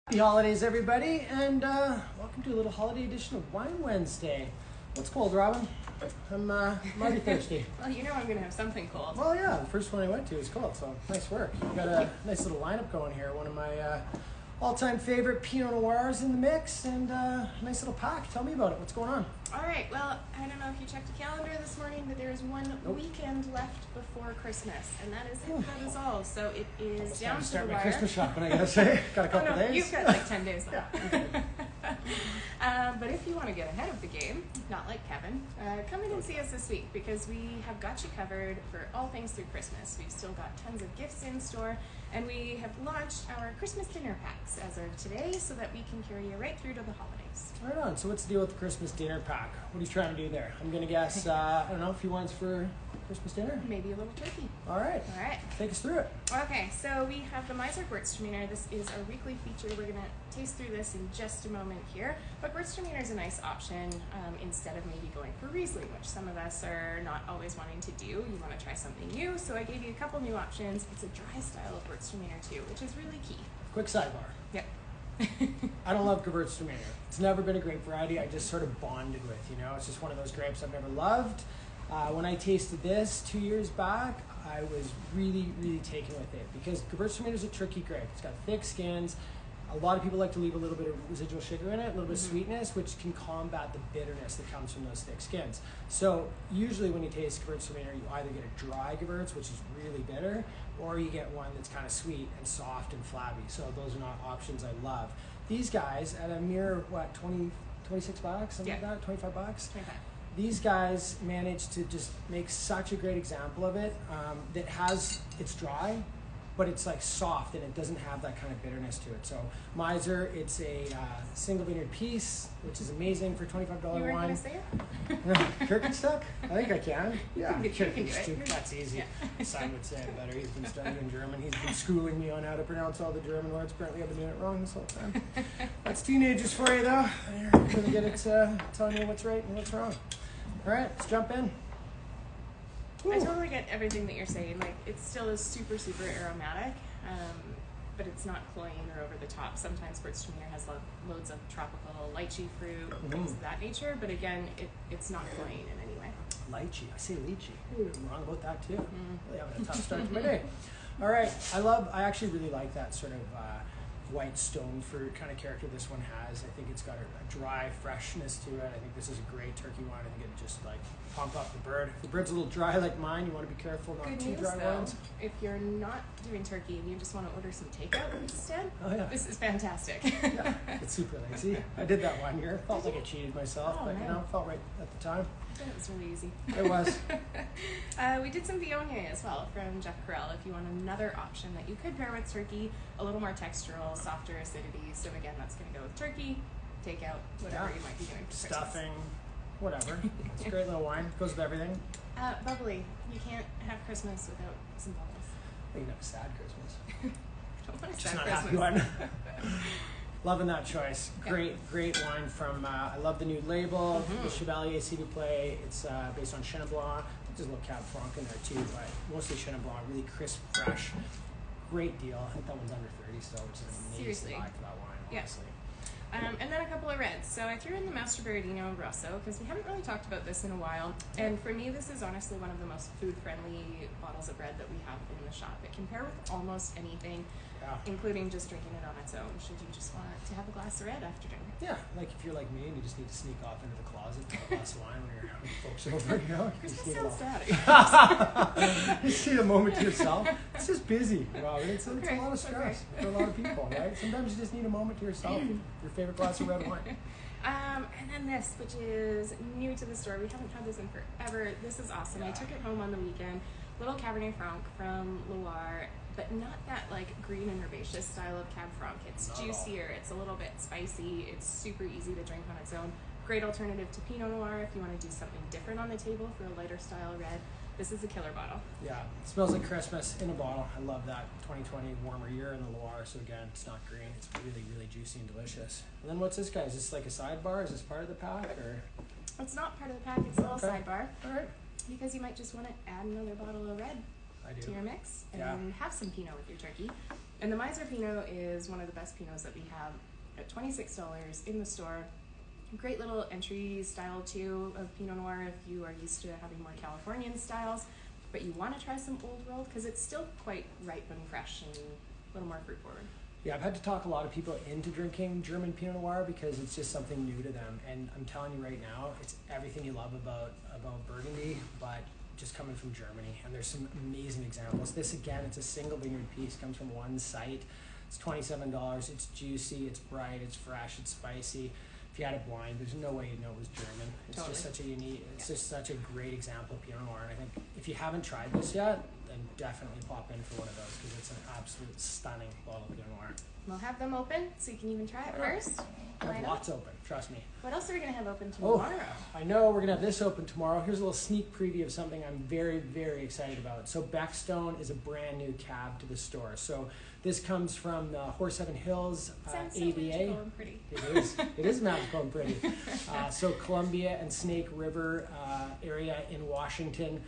Happy holidays, everybody, and welcome to a little holiday edition of Wine Wednesday. What's cold, Robin? I'm already thirsty. Well, you know I'm going to have something cold. Well, yeah, the first one I went to was cold, so nice work. We've got a nice little lineup going here. One of my all-time favorite Pinot Noirs in the mix, and a nice little pack. Tell me about it. What's going on? All right, well, I don't know if you checked the calendar this morning, but there is one weekend left before Christmas, and that is it for us all. So it is down to the Start my wire. Christmas shopping, I gotta say. Got a couple days. You've got like 10 days left. Yeah. But if you want to get ahead of the game, not like Kevin, come in and see us this week because we have got you covered for all things through Christmas. We've still got tons of gifts in store, and we have launched our Christmas dinner packs as of today so that we can carry you right through to the holidays. Right on. So what's the deal with the Christmas dinner pack? What are you trying to do there? I'm gonna guess, I don't know, a few wines for Christmas dinner? Maybe a little turkey. All right. All right. Take us through it. Okay, so we have the Miser Gewürztraminer. This is our weekly feature. We're going to taste through this in just a moment here. But Gewürztraminer is a nice option instead of maybe going for Riesling, which some of us are not always wanting to do. You want to try something new. So I gave you a couple new options. It's a dry style of Gewürztraminer too, which is really key. Quick sidebar. Yep. I don't love Gewürztraminer. It's never been a grape variety I just sort of bonded with, you know? It's just one of those grapes I've never loved. When I tasted this 2 years back, I was really, really taken with it because Gewürztraminer is a tricky grape. It's got thick skins. A lot of people like to leave a little bit of residual sugar in it, a little bit of sweetness, which can combat the bitterness that comes from those thick skins. So usually when you taste Gewürztraminer, you either get a dry Gewürz, which is really bitter, or you get one that's kind of sweet and soft and flabby. So those are not options I love. These guys at a mere, what, 26 bucks, something like that, 25 bucks? 25. These guys managed to just make such a great example of it that it's dry, but it's like soft and it doesn't have that kind of bitterness to it. So Miser, it's a single vineyard piece, which is amazing for $25 You weren't wine. going to say it? Kirkenstuck? I think I can. Yeah, You can do it. Kirkenstuck. That's easy. Yeah. Simon would say it better. He's been studying German. He's been schooling me on how to pronounce all the German words. Apparently I've been doing it wrong this whole time. That's teenagers for you, though. They're going to get it telling you what's right and what's wrong. All right, let's jump in. I totally get everything that you're saying. Like, it still is super, super aromatic, but it's not cloying or over the top. Sometimes Gewürztraminer has loads of tropical lychee fruit, things of that nature, but again, it's not cloying in any way. Lychee. I say lychee. I'm wrong about that, too. Really having a tough start to my day. All right, I actually really like that sort of white stone fruit kind of character this one has. I think it's got a dry freshness to it. I think this is a great turkey wine. I think it just like pump up the bird. If the bird's a little dry like mine, you want to be careful, not Good too news, dry though, wines. if you're not doing turkey and you just want to order some takeout instead, Oh yeah. this is fantastic. Yeah, it's super lazy. I did that 1 year. Felt like I cheated myself, Oh, but you man. know, felt right at the time. It was really easy. It was. We did some Viognier as well from Jeff Carell. If you want another option that you could pair with turkey, a little more textural, softer acidity. So again, that's going to go with turkey, takeout, whatever you might be doing for Stuffing, whatever. It's a great little wine. Goes with everything. Christmas. Bubbly. You can't have Christmas without some bubbles. You can have a sad Christmas. Don't want to Just start not happy Christmas. one. Loving that choice. Great wine from, I love the new label, the Chevalier S'il vous plaît. It's based on Chenin Blanc. There's a little Cab Franc in there too, but mostly Chenin Blanc, really crisp, fresh. Great deal. I think that one's under 30 still, which is an amazing Seriously. buy for that wine, Yeah. honestly. And then a couple of reds. So I threw in the Master Berardino Rosso because we haven't really talked about this in a while. And for me, this is honestly one of the most food-friendly bottles of red that we have in the shop. It can pair with almost anything, Yeah. including just drinking it on its own, should you just want to have a glass of red after dinner. Yeah, like if you're like me and you just need to sneak off into the closet and have a glass of wine when your folks are over, you know? You just Christmas need a sounds little- sad. you just need a moment to yourself. It's just busy, Robin. It's a Okay, lot of stress for a lot of people, right? Sometimes you just need a moment to yourself. Your favorite glass of red wine. And then this, which is new to the store. We haven't had this in forever. This is awesome. I took it home on the weekend. Little Cabernet Franc from Loire, but not that like green and herbaceous style of Cab Franc. It's Not at all. juicier. It's a little bit spicy. It's super easy to drink on its own. Great alternative to Pinot Noir if you want to do something different on the table for a lighter style red. This is a killer bottle. Yeah, it smells like Christmas in a bottle. I love that. 2020 warmer year in the Loire, so again, it's not green. It's really, really juicy and delicious. And then what's this guy? Is this like a sidebar? Is this part of the pack or? It's not part of the pack. It's a little Okay. sidebar All right. because you might just want to add another bottle of red I do. to your mix and Yeah. have some Pinot with your turkey. And the Miser Pinot is one of the best Pinots that we have at $26 in the store. Great little entry style too of Pinot Noir if you are used to having more Californian styles, but you want to try some Old World because it's still quite ripe and fresh and a little more fruit forward. Yeah, I've had to talk a lot of people into drinking German Pinot Noir because it's just something new to them. And I'm telling you right now, it's everything you love about Burgundy, but just coming from Germany. And there's some amazing examples. This, again, it's a single vineyard piece, comes from one site. It's $27. It's juicy, it's bright, it's fresh, it's spicy. If you had it blind, there's no way you'd know it was German. It's Totally. just such a unique, it's just such a great example of Pinot Noir. And I think if you haven't tried this yet, then definitely pop in for one of those because it's an absolute stunning bottle of Pinot Noir. We'll have them open so you can even try it first. I Why have not? lots open, trust me. What else are we going to have open Oh, tomorrow? I know we're going to have this open tomorrow. Here's a little sneak preview of something I'm very, very excited about. So Beckstone is a brand new cab to the store. So this comes from the Horseheaven Hills Sounds so AVA. magical and pretty. It is magical and pretty. So Columbia and Snake River area in Washington.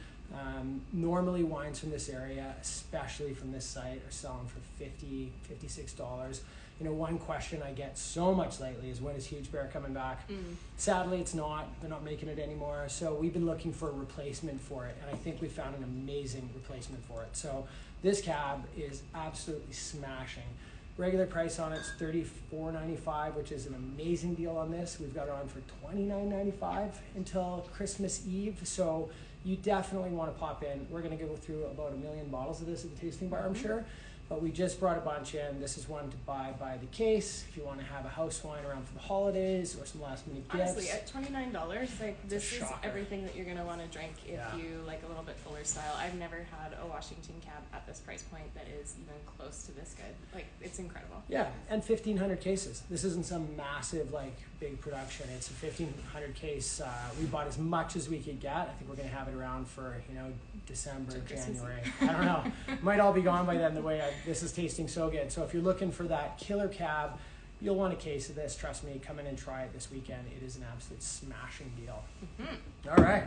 Normally wines from this area, especially from this site, are selling for $50, $56. You know, one question I get so much lately is when is Huge Bear coming back? Sadly, it's not. They're not making it anymore. So we've been looking for a replacement for it, and I think we found an amazing replacement for it. So this cab is absolutely smashing. Regular price on it's $34.95, which is an amazing deal on this. We've got it on for $29.95 until Christmas Eve. So you definitely want to pop in. We're going to go through about 1 million bottles of this at the tasting bar, I'm sure. But we just brought a bunch in. This is one to buy by the case if you want to have a house wine around for the holidays or some last minute gifts. Honestly, at $29, like this is shocker. everything that you're gonna want to drink if Yeah. you like a little bit fuller style. I've never had a Washington cab at this price point that is even close to this good. Like it's incredible. Yeah, and 1,500 cases. This isn't some massive, like, big production. It's a 1,500 case. We bought as much as we could get. I think we're going to have it around for, December, Till Christmas January. I don't know. Might all be gone by then the way this is tasting so good. So if you're looking for that killer cab, you'll want a case of this. Trust me, come in and try it this weekend. It is an absolute smashing deal. All right.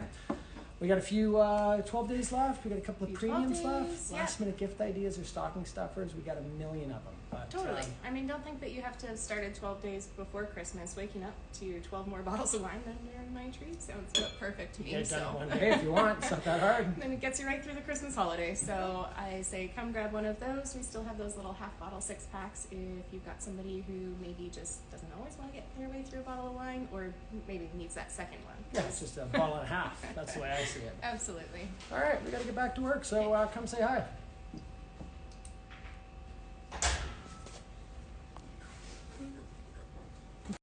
We got a few 12 days left. We got a couple of Few 12 premiums left. days, Last minute gift ideas or stocking stuffers. We got 1 million of them. But, Totally. I mean, don't think that you have to have started 12 days before Christmas, waking up to 12 more bottles of wine under my tree. Sounds perfect to me. Get it done So. in one day if you want. It's not that hard. And it gets you right through the Christmas holiday. So I say come grab one of those. We still have those little half bottle 6-packs if you've got somebody who maybe just doesn't always want to get their way through a bottle of wine or maybe needs that second one. Yeah, it's just a bottle and a half. That's the way I see it. Absolutely. All right, we got to get back to work, so come say hi.